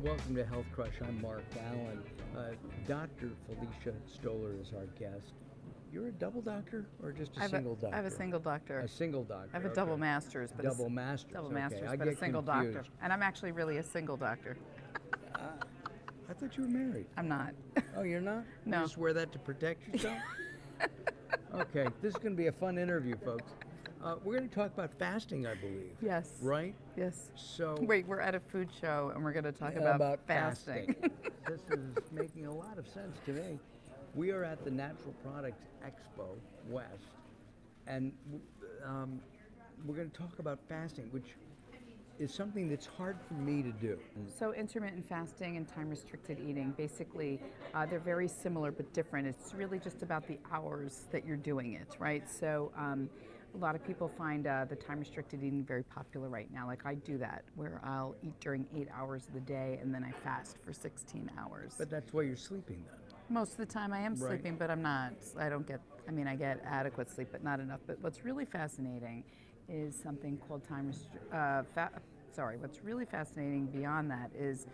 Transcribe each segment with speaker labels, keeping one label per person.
Speaker 1: Welcome to Healthcrush. I'm Mark Allen. Dr. Felicia Stoller is our guest. You're a double doctor or just a single doctor?
Speaker 2: I have a single doctor.
Speaker 1: A single doctor.
Speaker 2: I have a double master's. But
Speaker 1: double master's.
Speaker 2: Double
Speaker 1: Okay.
Speaker 2: master's,
Speaker 1: I
Speaker 2: but a
Speaker 1: get
Speaker 2: single
Speaker 1: confused.
Speaker 2: doctor. And I'm actually really a single doctor.
Speaker 1: I thought you were married.
Speaker 2: I'm not.
Speaker 1: Oh, you're not?
Speaker 2: No.
Speaker 1: You just wear that to protect yourself? Okay. This is going to be a fun interview, folks. We're going to talk about fasting, I believe.
Speaker 2: Yes.
Speaker 1: Right?
Speaker 2: Yes.
Speaker 1: So.
Speaker 2: Wait, we're at a food show and we're going to talk about fasting.
Speaker 1: This is making a lot of sense to me. We are at the Natural Product Expo West, and we're going to talk about fasting, which is something that's hard for me to do.
Speaker 2: So intermittent fasting and time-restricted eating, basically, they're very similar but different. It's really just about the hours that you're doing it, right? So a lot of people find the time-restricted eating very popular right now. Like I do that, where I'll eat during 8 hours of the day and then I fast for 16 hours.
Speaker 1: But that's why you're sleeping then.
Speaker 2: Most of the time I am sleeping, but I'm not. I get adequate sleep, but not enough. But what's really fascinating is something called what's really fascinating beyond that is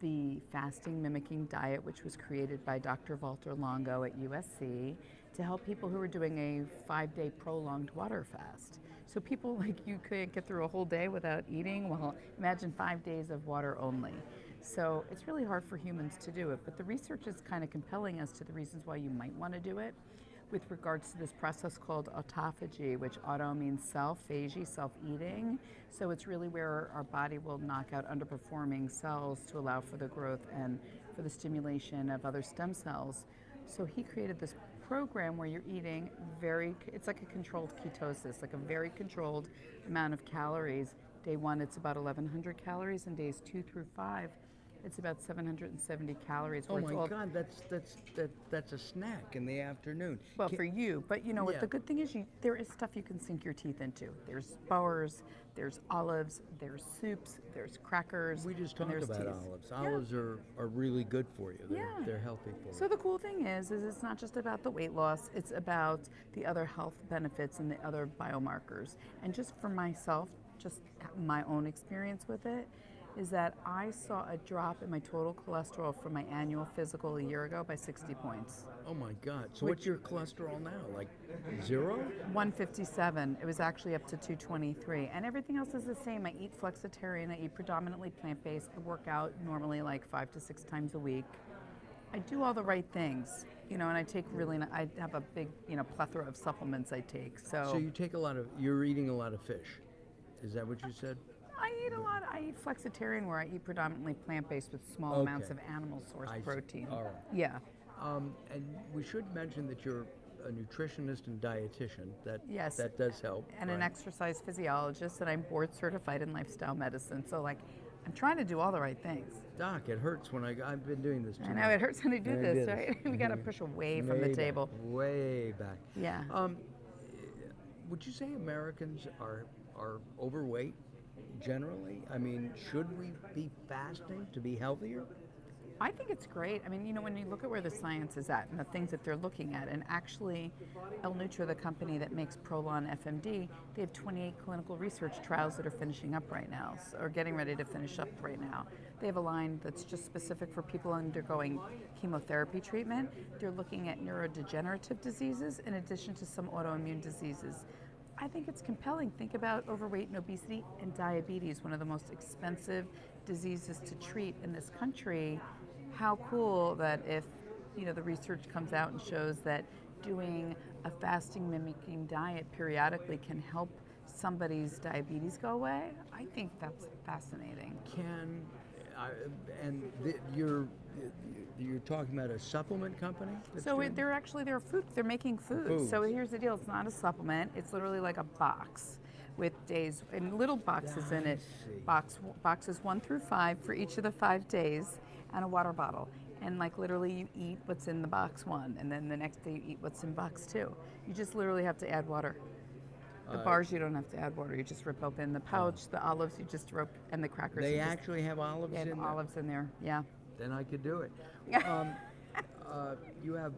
Speaker 2: the fasting mimicking diet, which was created by Dr. Walter Longo at USC to help people who are doing a 5-day prolonged water fast. So people like you couldn't get through a whole day without eating. Well, imagine 5 days of water only. So it's really hard for humans to do it, but the research is kind of compelling as to the reasons why you might want to do it with regards to this process called autophagy, which auto means self, phagy, self-eating. So it's really where our body will knock out underperforming cells to allow for the growth and for the stimulation of other stem cells. So he created this program where you're eating it's like a controlled ketosis, like a very controlled amount of calories. Day 1, it's about 1,100 calories, and days 2 through 5, it's about 770 calories.
Speaker 1: Oh my God, that's a snack in the afternoon.
Speaker 2: Well, for you, but you know what the good thing is, there is stuff you can sink your teeth into. There's bars, there's olives, there's soups, there's crackers.
Speaker 1: We just talked about olives.
Speaker 2: Yeah.
Speaker 1: Olives are really good for you. They're healthy for you.
Speaker 2: So the cool thing is it's not just about the weight loss, it's about the other health benefits and the other biomarkers. And just for myself, just my own experience with it, is that I saw a drop in my total cholesterol from my annual physical a year ago by 60 points.
Speaker 1: Oh my God. So what's your cholesterol now? Like 0?
Speaker 2: 157. It was actually up to 223. And everything else is the same. I eat flexitarian. I eat predominantly plant-based. I work out normally like 5 to 6 times a week. I do all the right things, and I take I have a big, plethora of supplements I take. So
Speaker 1: you're eating a lot of fish. Is that what you said?
Speaker 2: I eat flexitarian, where I eat predominantly plant-based with small amounts of animal source protein.
Speaker 1: All right.
Speaker 2: Yeah.
Speaker 1: And we should mention that you're a nutritionist and dietitian. That does help.
Speaker 2: And an exercise physiologist, and I'm board certified in lifestyle medicine. So I'm trying to do all the right things.
Speaker 1: Doc, it hurts when I've been doing this too much.
Speaker 2: I know, it hurts when I do this, right? We got to push away from the table.
Speaker 1: Way back.
Speaker 2: Yeah.
Speaker 1: Would you say Americans are overweight generally? I mean, should we be fasting to be healthier?
Speaker 2: I think it's great. I mean, when you look at where the science is at and the things that they're looking at, and actually El Nutra, the company that makes Prolon FMD, they have 28 clinical research trials that are finishing up right now, or getting ready to finish up right now. They have a line that's just specific for people undergoing chemotherapy treatment. They're looking at neurodegenerative diseases in addition to some autoimmune diseases. I think it's compelling. Think about overweight and obesity and diabetes, one of the most expensive diseases to treat in this country. How cool that if the research comes out and shows that doing a fasting mimicking diet periodically can help somebody's diabetes go away. I think that's fascinating. You're talking about a supplement company? So they're making food. So here's the deal, it's not a supplement, it's literally like a box with days and little boxes in it. Boxes 1 through 5 for each of the 5 days, and a water bottle. And literally you eat what's in the box 1, and then the next day you eat what's in box 2. You just literally have to add water. The bars, you don't have to add water. You just rip open the pouch. The olives, you just rip, and the crackers.
Speaker 1: They actually have olives in there?
Speaker 2: They have olives in there, yeah.
Speaker 1: Then I could do it. You have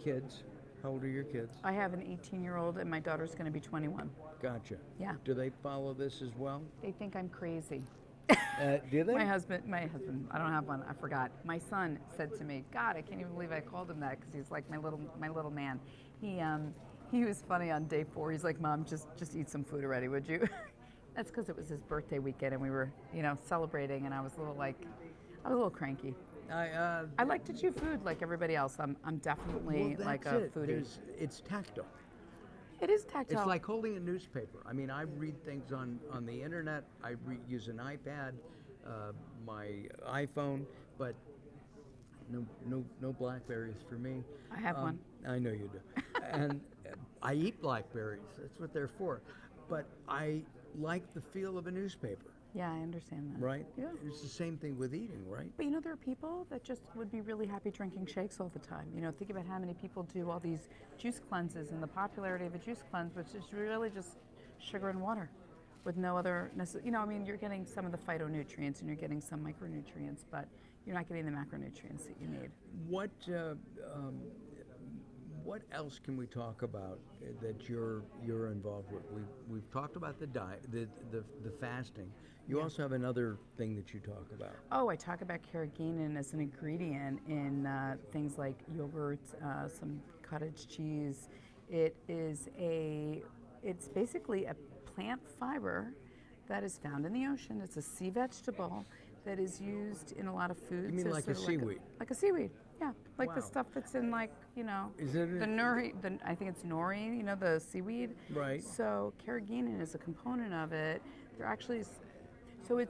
Speaker 1: kids. How old are your kids?
Speaker 2: I have an 18-year-old, and my daughter's going to be 21.
Speaker 1: Gotcha.
Speaker 2: Yeah.
Speaker 1: Do they follow this as well?
Speaker 2: They think I'm crazy.
Speaker 1: Do they?
Speaker 2: My husband, I don't have one. I forgot. My son said to me, "God, I can't even believe I called him that because he's like my little man." He was funny on day 4. He's like, "Mom, just eat some food already, would you?" That's because it was his birthday weekend and we were, celebrating, and I was a little cranky. I like to chew food like everybody else. I'm definitely
Speaker 1: Well,
Speaker 2: like
Speaker 1: that's
Speaker 2: a
Speaker 1: it.
Speaker 2: foodie.
Speaker 1: It's tactile.
Speaker 2: It is tactile.
Speaker 1: It's like holding a newspaper. I mean, I read things on the internet. I use an iPad, my iPhone, but no Blackberries for me.
Speaker 2: I have one.
Speaker 1: I know you do. And I eat Blackberries. That's what they're for. But I like the feel of a newspaper.
Speaker 2: Yeah, I understand that.
Speaker 1: Right?
Speaker 2: Yeah.
Speaker 1: It's the same thing with eating, right?
Speaker 2: But there are people that just would be really happy drinking shakes all the time. Think about how many people do all these juice cleanses and the popularity of a juice cleanse, which is really just sugar and water with no other, you're getting some of the phytonutrients and you're getting some micronutrients, but you're not getting the macronutrients that you need.
Speaker 1: What else can we talk about that you're involved with? We've talked about the diet, the fasting. You also have another thing that you talk about.
Speaker 2: Oh, I talk about carrageenan as an ingredient in things like yogurt, some cottage cheese. It's basically a plant fiber that is found in the ocean. It's a sea vegetable that is used in a lot of foods.
Speaker 1: You mean like a seaweed?
Speaker 2: Like a seaweed, yeah. Like the
Speaker 1: Wow.
Speaker 2: stuff that's in
Speaker 1: Is it
Speaker 2: the nori, I think it's nori, the seaweed.
Speaker 1: Right.
Speaker 2: So carrageenan is a component of it. So it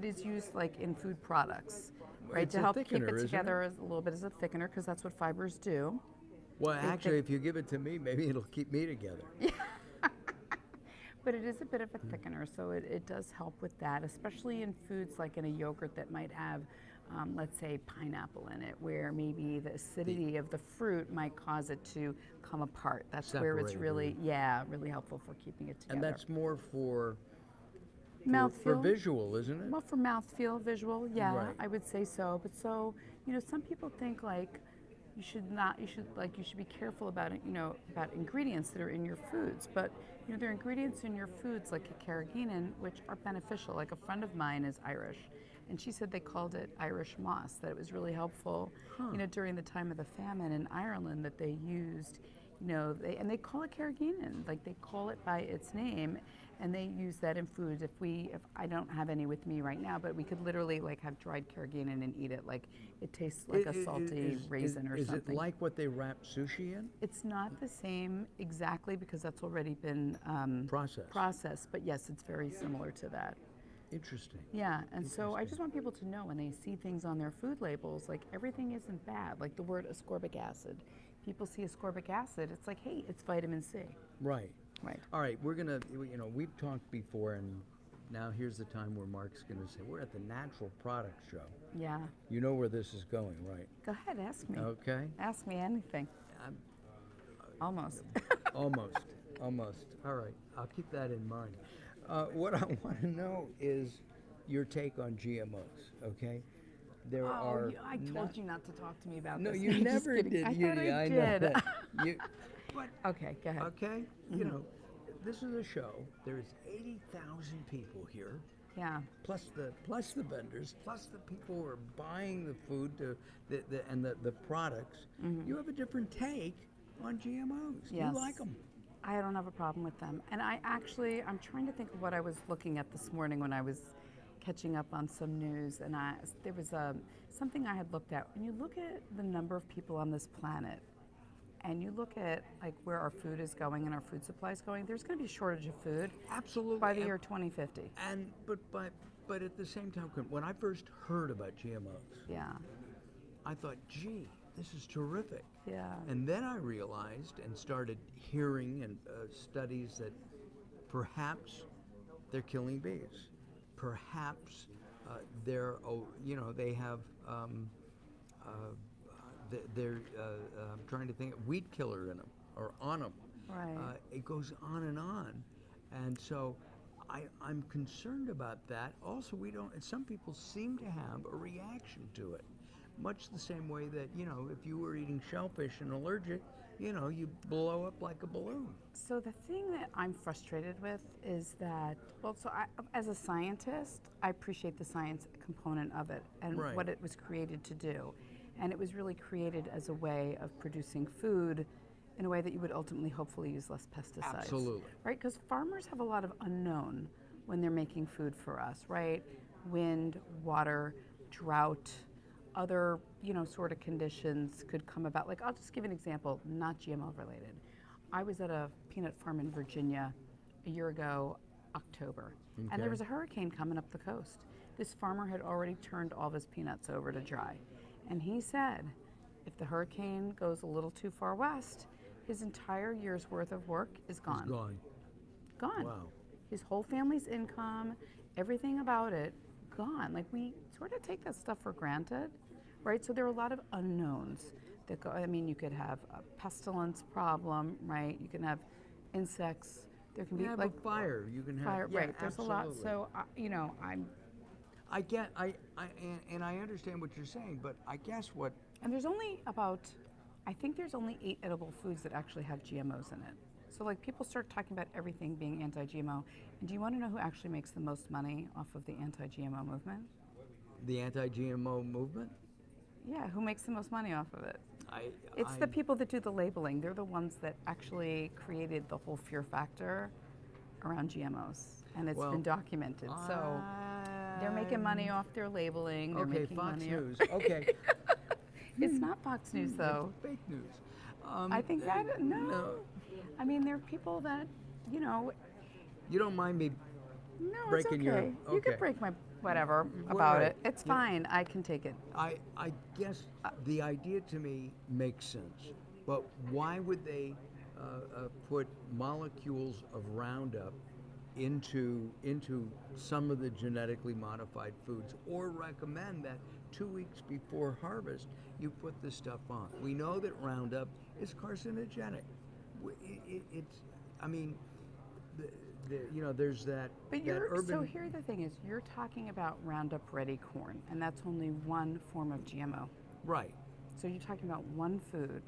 Speaker 2: is used like in food products, right?
Speaker 1: It's
Speaker 2: to
Speaker 1: a
Speaker 2: help keep
Speaker 1: thickener,
Speaker 2: it
Speaker 1: isn't
Speaker 2: together a little bit as a thickener, because that's what fibers do.
Speaker 1: Well, actually, if you give it to me, maybe it'll keep me together.
Speaker 2: But it is a bit of a thickener, so it does help with that, especially in foods like in a yogurt that might have, let's say, pineapple in it, where maybe the acidity of the fruit might cause it to come apart. That's where it's really helpful for keeping it together.
Speaker 1: And that's more for
Speaker 2: Mouthfeel.
Speaker 1: visual, isn't it?
Speaker 2: Well, for mouthfeel, visual, yeah,
Speaker 1: Right.
Speaker 2: I would say so. But some people think like you should be careful about it, about ingredients that are in your foods. But there are ingredients in your foods like a carrageenan, which are beneficial. Like a friend of mine is Irish, and she said they called it Irish moss, that it was really helpful, during the time of the famine in Ireland, that they used, they call it carrageenan, like they call it by its name. And they use that in foods. If I don't have any with me right now, but we could literally like have dried carrageenan and eat it. Like it tastes like a salty raisin or something.
Speaker 1: Is it like what they wrap sushi in?
Speaker 2: It's not the same exactly because that's already been processed. But yes, it's very similar to that.
Speaker 1: Interesting.
Speaker 2: Yeah, and so I just want people to know when they see things on their food labels, like everything isn't bad. Like the word ascorbic acid. People see ascorbic acid, it's like, hey, it's vitamin C.
Speaker 1: Right.
Speaker 2: Right.
Speaker 1: All right, we're going to, we've talked before, and now here's the time where Mark's going to say, we're at the Natural Products Show.
Speaker 2: Yeah.
Speaker 1: You know where this is going, right?
Speaker 2: Go ahead, ask me.
Speaker 1: Okay.
Speaker 2: Ask me anything. Almost.
Speaker 1: Almost. All right, I'll keep that in mind. What I want to know is your take on GMOs, okay?
Speaker 2: I told you not to talk to me about
Speaker 1: no,
Speaker 2: this.
Speaker 1: you never did, Judy.
Speaker 2: I
Speaker 1: know
Speaker 2: did.
Speaker 1: that.
Speaker 2: Okay, go ahead.
Speaker 1: Okay, this is a show. There's 80,000 people here.
Speaker 2: Yeah.
Speaker 1: Plus the vendors, plus the people who are buying the food and the products. Mm-hmm. You have a different take on GMOs.
Speaker 2: Yes.
Speaker 1: You like them.
Speaker 2: I don't have a problem with them. And I'm trying to think of what I was looking at this morning when I was catching up on some news, and there was something I had looked at. When you look at the number of people on this planet, and you look at like where our food is going and our food supply is going, there's going to be a shortage of food.
Speaker 1: Absolutely.
Speaker 2: By the year 2050.
Speaker 1: But at the same time, when I first heard about GMOs,
Speaker 2: yeah,
Speaker 1: I thought, gee, this is terrific.
Speaker 2: Yeah.
Speaker 1: And then I realized and started hearing and studies that perhaps they're killing bees. Perhaps they have. They're I'm trying to think of weed killer in them or on them.
Speaker 2: Right.
Speaker 1: It goes on, and so I'm concerned about that. Also, some people seem to have a reaction to it, much the same way that if you were eating shellfish and allergic, you blow up like a balloon.
Speaker 2: So the thing that I'm frustrated with is that, well, as a scientist, I appreciate the science component of it and
Speaker 1: Right.
Speaker 2: what it was created to do. And it was really created as a way of producing food in a way that you would ultimately, hopefully, use less pesticides.
Speaker 1: Absolutely.
Speaker 2: Right? Because farmers have a lot of unknown when they're making food for us, right? Wind, water, drought, other, sort of conditions could come about. Like, I'll just give an example, not GMO related. I was at a peanut farm in Virginia a year ago, October, and there was a hurricane coming up the coast. This farmer had already turned all of his peanuts over to dry. And he said, if the hurricane goes a little too far west, his entire year's worth of work is gone.
Speaker 1: It's gone.
Speaker 2: Gone.
Speaker 1: Wow.
Speaker 2: His whole family's income, everything about it, gone. Like, we sort of take that stuff for granted, right? So there are a lot of unknowns that go. I mean, you could have a pestilence problem, right? You can have insects. There can be
Speaker 1: have
Speaker 2: like
Speaker 1: a fire. You can have
Speaker 2: fire,
Speaker 1: yeah,
Speaker 2: right? There's
Speaker 1: absolutely.
Speaker 2: a lot. So
Speaker 1: I get and I understand what you're saying, but I guess what
Speaker 2: and there's only about, I think there's only 8 edible foods that actually have GMOs in it. So like people start talking about everything being anti-GMO. And do you want to know who actually makes the most money off of the anti-GMO movement?
Speaker 1: the anti-GMO movement.
Speaker 2: Yeah, who makes the most money off of it? It's
Speaker 1: I-
Speaker 2: the people that do the labeling. They're the ones that actually created the whole fear factor around GMOs. And it's
Speaker 1: Well,
Speaker 2: been documented. So they're making money off their labeling. They're
Speaker 1: Okay,
Speaker 2: making
Speaker 1: Fox
Speaker 2: money
Speaker 1: News. Okay,
Speaker 2: It's not Fox News, though.
Speaker 1: it's fake news.
Speaker 2: I think that, no. I mean, there are people that,
Speaker 1: You don't mind me
Speaker 2: no, it's
Speaker 1: breaking your-
Speaker 2: okay. You
Speaker 1: okay.
Speaker 2: can break my whatever
Speaker 1: Well,
Speaker 2: about
Speaker 1: right.
Speaker 2: it. It's
Speaker 1: Yeah.
Speaker 2: fine. I can take it.
Speaker 1: I guess the idea to me makes sense, but why would they put molecules of Roundup into some of the genetically modified foods, or recommend that 2 weeks before harvest you put this stuff on? We know that Roundup is carcinogenic. It's, I mean, there's that.
Speaker 2: But
Speaker 1: that
Speaker 2: you're
Speaker 1: urban.
Speaker 2: so here the thing is you're talking about Roundup Ready corn, and that's only one form of GMO.
Speaker 1: Right.
Speaker 2: So you're talking about one food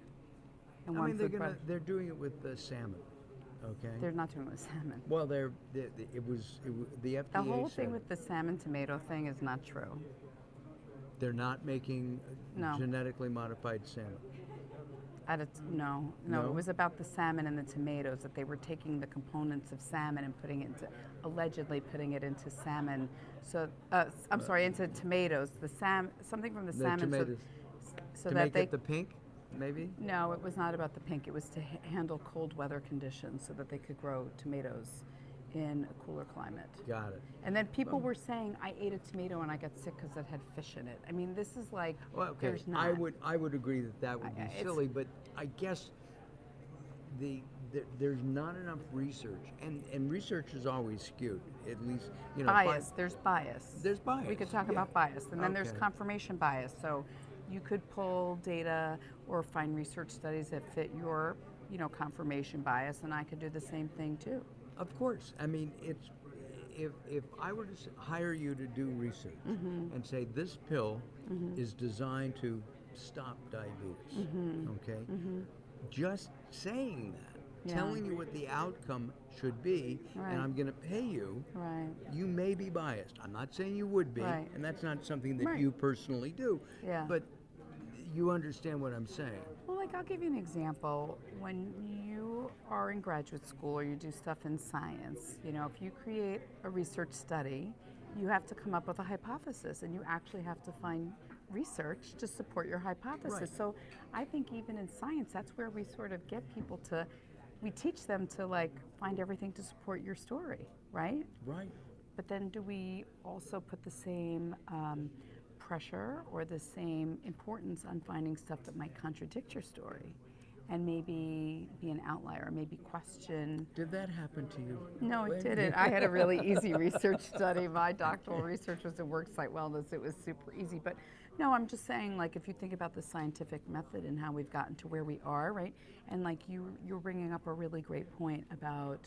Speaker 2: and
Speaker 1: I
Speaker 2: one
Speaker 1: mean,
Speaker 2: food product.
Speaker 1: they're doing it with the salmon. Okay.
Speaker 2: They're not doing it with salmon.
Speaker 1: Well, it was the FDA
Speaker 2: The whole
Speaker 1: said
Speaker 2: thing with the salmon tomato thing is not true.
Speaker 1: they're not making
Speaker 2: No.
Speaker 1: genetically modified salmon.
Speaker 2: No,
Speaker 1: No?
Speaker 2: it was about the salmon and the tomatoes, that they were taking the components of salmon and allegedly putting it into salmon. So, I'm sorry, into tomatoes. Something from the salmon.
Speaker 1: Tomatoes.
Speaker 2: So
Speaker 1: To
Speaker 2: that
Speaker 1: make
Speaker 2: they.
Speaker 1: it the pink, maybe.
Speaker 2: No, it was not about the pink. It was to handle cold weather conditions so that they could grow tomatoes in a cooler climate.
Speaker 1: Got it.
Speaker 2: And then people were saying, I ate a tomato and I got sick because it had fish in it. I mean, this is like,
Speaker 1: Well, okay.
Speaker 2: there's not.
Speaker 1: I would agree that would be
Speaker 2: it's-
Speaker 1: silly, but I guess there's not enough research, and research is always skewed. At least
Speaker 2: Bias. There's bias.
Speaker 1: There's bias,
Speaker 2: We could talk
Speaker 1: yeah.
Speaker 2: about bias. And then there's
Speaker 1: Okay.
Speaker 2: confirmation bias. So you could pull data or find research studies that fit your, confirmation bias, and I could do the same thing too.
Speaker 1: Of course. I mean, it's if I were to hire you to do research
Speaker 2: Mm-hmm.
Speaker 1: and say this pill is designed to stop diabetes,
Speaker 2: Mm-hmm.
Speaker 1: okay? Just saying that,
Speaker 2: Yeah.
Speaker 1: telling you what the outcome should be,
Speaker 2: Right.
Speaker 1: and I'm going to pay you,
Speaker 2: Right.
Speaker 1: you may be biased. I'm not saying you would be,
Speaker 2: Right.
Speaker 1: and that's not something that
Speaker 2: Right.
Speaker 1: you personally do.
Speaker 2: Yeah.
Speaker 1: But you understand what I'm saying.
Speaker 2: Well, like I'll give you an example. When you are in graduate school or you do stuff in science, if you create a research study, you have to come up with a hypothesis, and you actually have to find research to support your hypothesis.
Speaker 1: Right.
Speaker 2: So I think even in science, that's where we sort of get people we teach them to find everything to support your story, right?
Speaker 1: Right.
Speaker 2: But then do we also put the same pressure or the same importance on finding stuff that might contradict your story and maybe be an outlier, maybe question?
Speaker 1: Did that happen to you?
Speaker 2: No, it didn't. I had a really easy research study. My doctoral research was in worksite wellness. It was super easy. But no, I'm just saying, if you think about the scientific method and how we've gotten to where we are, right? And you're bringing up a really great point about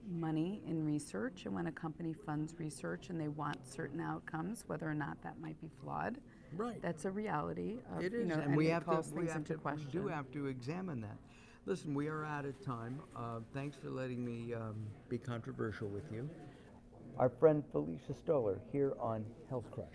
Speaker 2: money in research, and when a company funds research and they want certain outcomes, whether or not that might be flawed,
Speaker 1: Right.
Speaker 2: That's a reality. Of,
Speaker 1: It is,
Speaker 2: you know,
Speaker 1: and we
Speaker 2: it
Speaker 1: have to,
Speaker 2: calls
Speaker 1: we
Speaker 2: things
Speaker 1: have
Speaker 2: into
Speaker 1: to,
Speaker 2: question.
Speaker 1: we do have to examine that. Listen, we are out of time. Thanks for letting me be controversial with you. Our friend Felicia Stoller here on Healthcrush.